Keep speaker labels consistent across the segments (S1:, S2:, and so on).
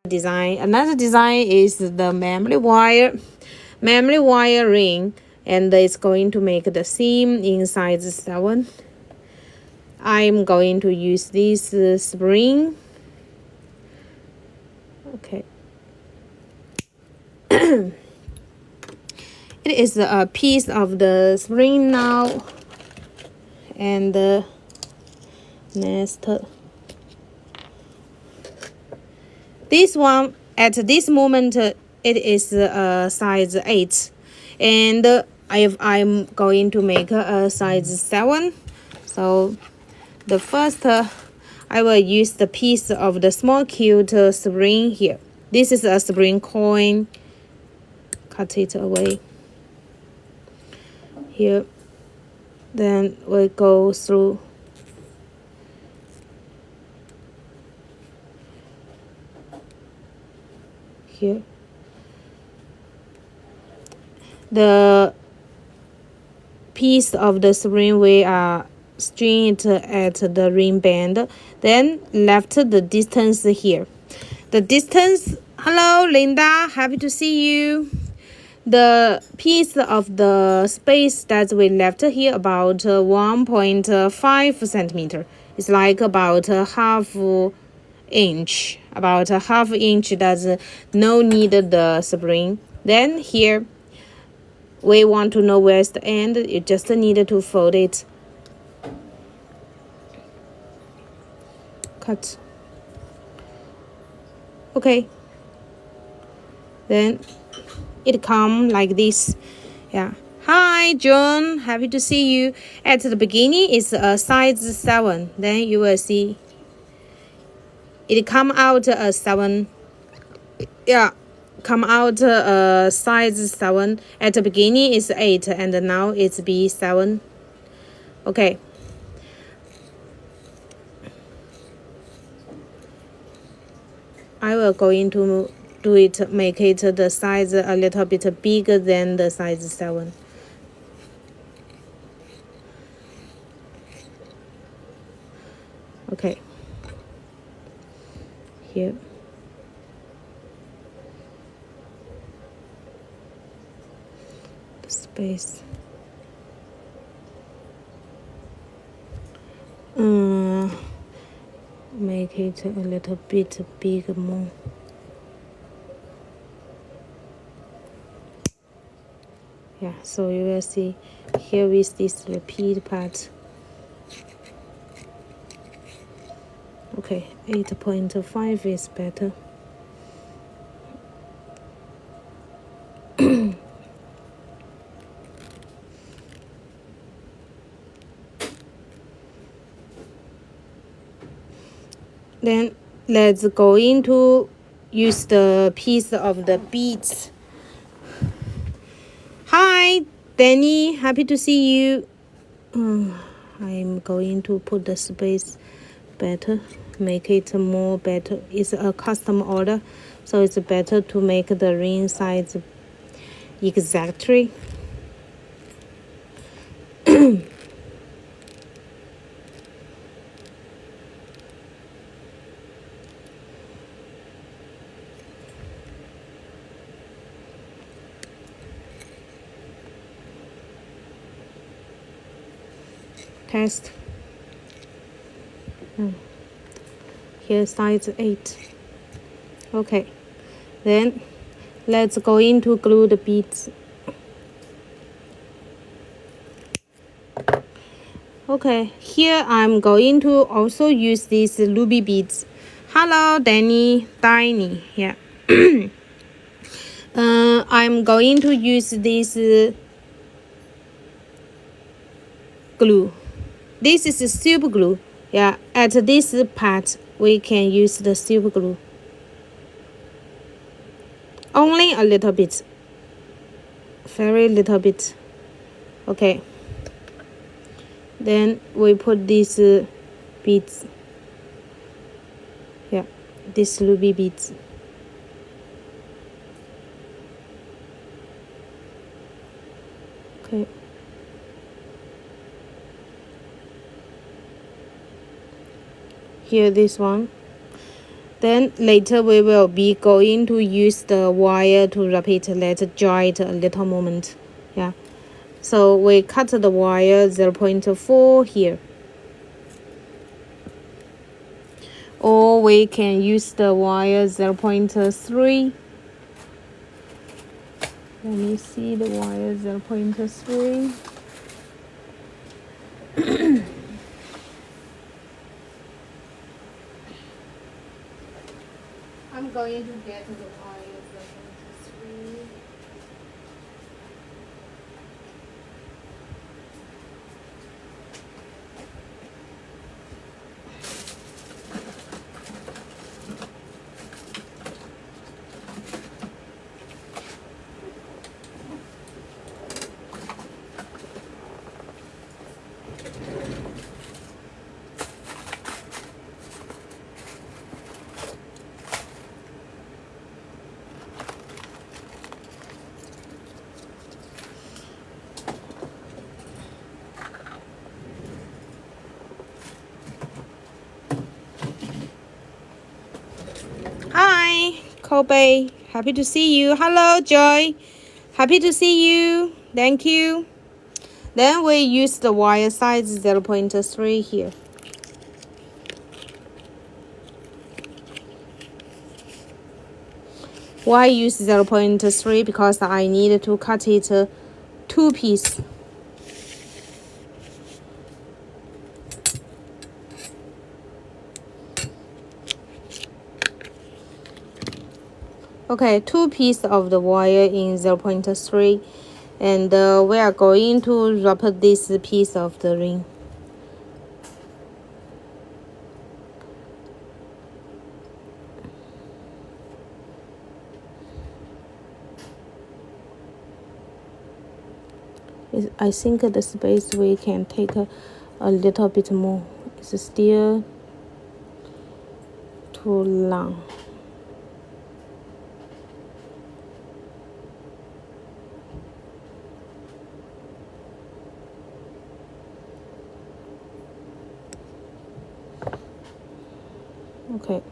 S1: design. Another design is the memory wire ring, and it's going to make the seam in size 7. I'm going to use this spring. Okay. It is a piece of the spring now, and next this one at this moment it is size 8, and if I'm going to make a size 7, so the first I will use the piece of the small cute spring here. This is a spring coin. Cut it away here. Then we go through here. The piece of the spring we are string it at the ring band, then left the distance here. The distance, hello Linda, happy to see you. The piece of the space that we left here about 1.5 centimeter. It's like about a half inch. About a half inch. Does no need the spring. Then here we want to know where's the end. You just need to fold it. Cut. Okay. Then it come like this. Yeah. Hi John, happy to see you. At the beginning it's a size 7. Then you will see it come out a 7. Yeah, come out size 7. At the beginning it's 8, and now it's B7. Okay. I will go into do it, make it the size a little bit bigger than the size 7. Okay. Here. The space. Make it a little bit bigger more. Yeah, so you will see here with this repeat part. Okay, 8.5 is better. Then let's go into use the piece of the beads. Hi Danny, happy to see you. I'm going to put the space better, make it more better. It's a custom order, so it's better to make the ring size exactly. Test. Here size 8. Okay, then let's go into glue the beads. Okay, here I'm going to also use these ruby beads. Hello Danny. Yeah. I'm going to use this glue. This is super glue. Yeah, at this part we can use the super glue. Only a little bit. Very little bit. Okay. Then we put these beads. Yeah, these ruby beads. Okay. Here, this one. Then later we will be going to use the wire to wrap it. Let's draw it a little moment. Yeah. So we cut the wire 0.4 here. Or we can use the wire 0.3. Let me see the wire 0.3. I'm going to get the wire 0.3. Hi, Kobe. Happy to see you. Hello, Joy. Happy to see you. Thank you. Then we use the wire size 0.3 here. Why use 0.3? Because I need to cut it 2 pieces. Okay, 2 pieces of the wire in 0.3, and we are going to wrap this piece of the ring. I think the space we can take a little bit more. It's still too long. Okay.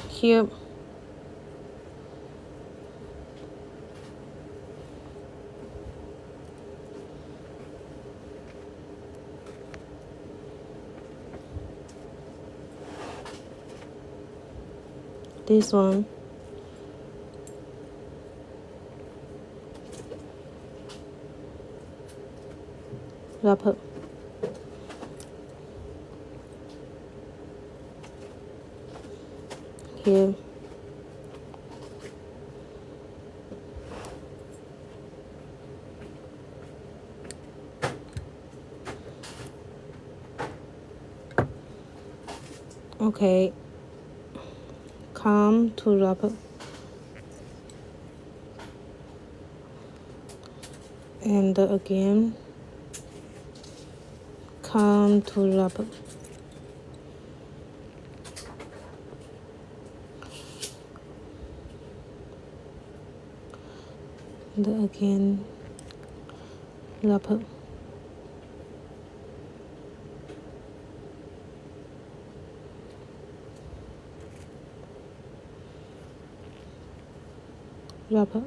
S1: Here. This one. Wrap up. Here. Okay. Come to wrap up. And again. Come to wrap up. And again. Wrap up. Wrap up.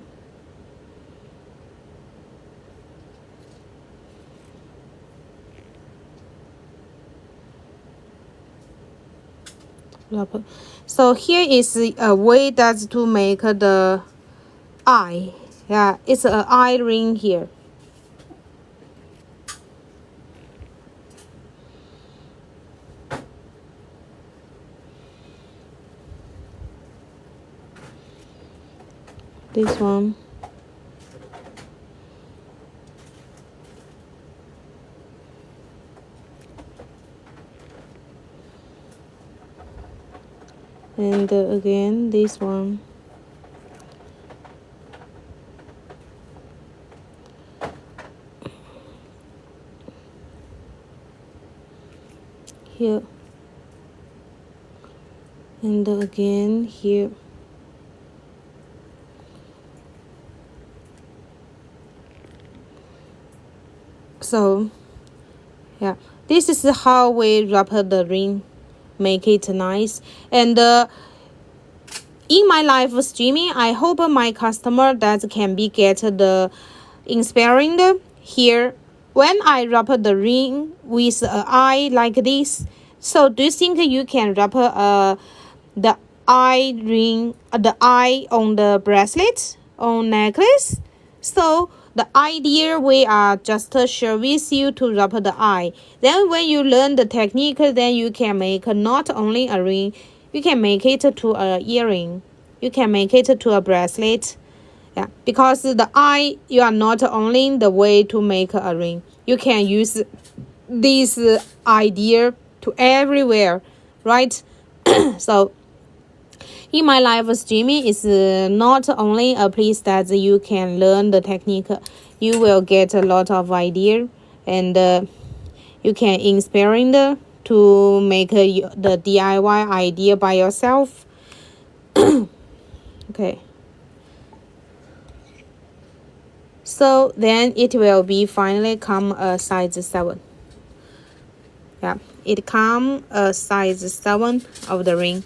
S1: Wrap up. So here is a way that's to make the eye. Yeah, it's an eye ring here. This one. And again, this one. Here. And again, here. So yeah, this is how we wrap the ring, make it nice. And in my live streaming, I hope my customer that can be get the inspiring here when I wrap the ring with an eye like this. So do you think you can wrap the eye ring, the eye on the bracelet, on necklace? So the idea we are just share with you to wrap the eye. Then when you learn the technique, then you can make not only a ring, you can make it to a earring. You can make it to a bracelet. Yeah, because the eye, you are not only the way to make a ring. You can use this idea to everywhere, right? So in my live streaming is not only a place that you can learn the technique. You will get a lot of idea, and you can inspire to make the DIY idea by yourself. Okay. So then it will be finally come a size 7. Yeah, it come a size 7 of the ring.